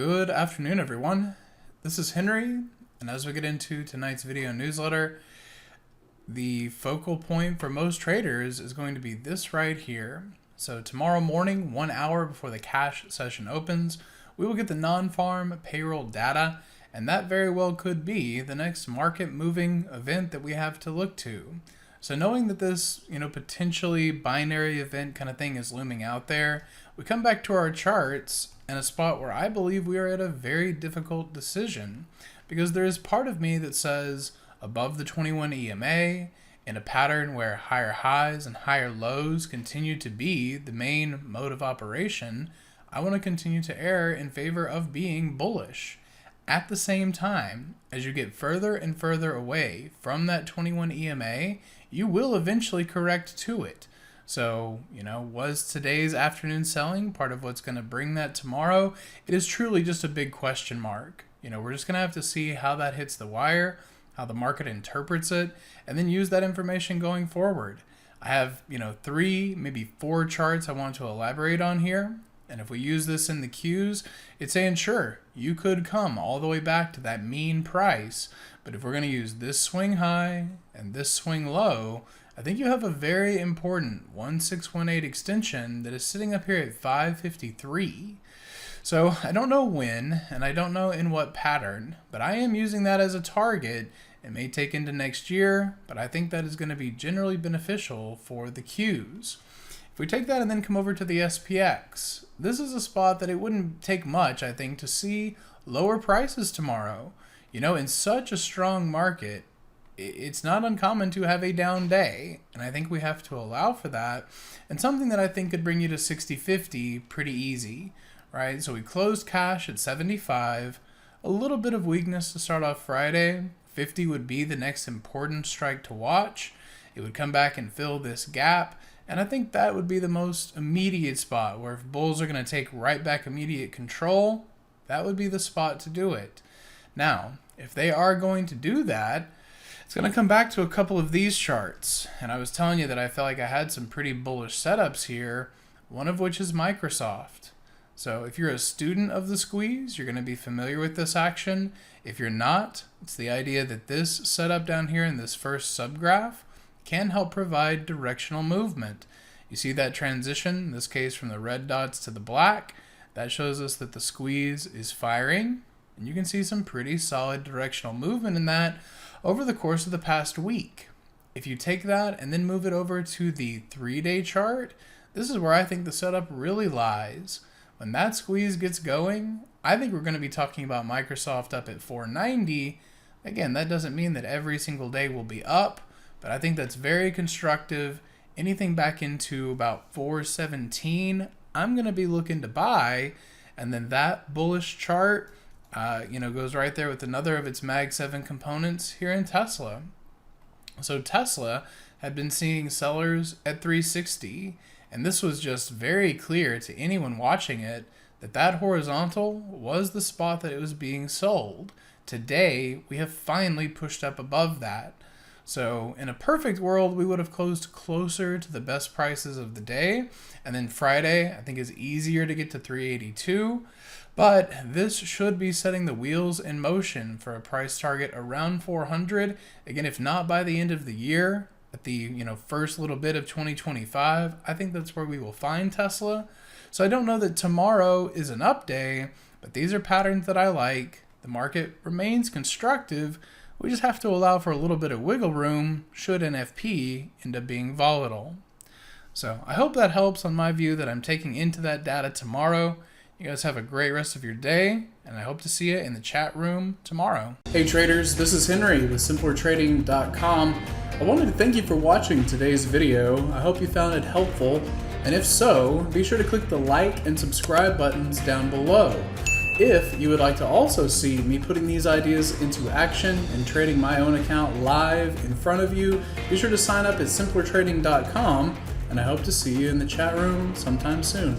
Good afternoon, everyone. This is Henry, and as we get into tonight's video newsletter, the focal point for most traders is going to be this right here. So tomorrow morning, 1 hour before the cash session opens, we will get the non-farm payroll data, and that very well could be the next market moving event that we have to look to. So knowing that this, potentially binary event kind of thing is looming out there, we come back to our charts in a spot where I believe we are at a very difficult decision, because there is part of me that says above the 21 EMA in a pattern where higher highs and higher lows continue to be the main mode of operation, I want to continue to err in favor of being bullish. At the same time, as you get further and further away from that 21 EMA, you will eventually correct to it. So, was today's afternoon selling part of what's going to bring that tomorrow? It is truly just a big question mark. We're just going to have to see how that hits the wire, how the market interprets it, and then use that information going forward. I have, 3, maybe 4 charts I want to elaborate on here. And if we use this in the Qs, it's saying, sure, you could come all the way back to that mean price. But if we're going to use this swing high and this swing low, I think you have a very important 1618 extension that is sitting up here at 553. So I don't know when, and I don't know in what pattern, but I am using that as a target. It may take into next year, but I think that is going to be generally beneficial for the Qs. If we take that and then come over to the SPX, this is a spot that it wouldn't take much, I think, to see lower prices tomorrow. In such a strong market, it's not uncommon to have a down day, and I think we have to allow for that, and something that I think could bring you to 60.50 pretty easy, right? So we closed cash at 75, a little bit of weakness to start off Friday. 50 would be the next important strike to watch. It would come back and fill this gap, and I think that would be the most immediate spot where if bulls are going to take right back immediate control, that would be the spot to do it. Now, if they are going to do that, it's going to come back to a couple of these charts. And I was telling you that I felt like I had some pretty bullish setups here, one of which is Microsoft. So if you're a student of the squeeze, you're going to be familiar with this action. If you're not, it's the idea that this setup down here in this first subgraph can help provide directional movement. You see that transition, in this case from the red dots to the black, that shows us that the squeeze is firing. And you can see some pretty solid directional movement in that over the course of the past week. If you take that and then move it over to the 3-day chart, this is where I think the setup really lies. When that squeeze gets going, I think we're going to be talking about Microsoft up at 490. Again, that doesn't mean that every single day will be up, but I think that's very constructive. Anything back into about 417, I'm going to be looking to buy, and then that bullish chart goes right there with another of its Mag 7 components here in Tesla. So Tesla had been seeing sellers at 360, and this was just very clear to anyone watching it that that horizontal was the spot that it was being sold. Today, we have finally pushed up above that. So in a perfect world, we would have closed closer to the best prices of the day. And then Friday, I think, is easier to get to 382. But this should be setting the wheels in motion for a price target around 400. Again, if not by the end of the year, at the first little bit of 2025, I think that's where we will find Tesla. So I don't know that tomorrow is an up day, but these are patterns that I like. The market remains constructive. We just have to allow for a little bit of wiggle room should NFP end up being volatile. So I hope that helps on my view that I'm taking into that data tomorrow. You guys have a great rest of your day, and I hope to see you in the chat room tomorrow. Hey traders, this is Henry with simplertrading.com. I wanted to thank you for watching today's video. I hope you found it helpful, and if so, be sure to click the like and subscribe buttons down below. If you would like to also see me putting these ideas into action and trading my own account live in front of you, be sure to sign up at simplertrading.com, and I hope to see you in the chat room sometime soon.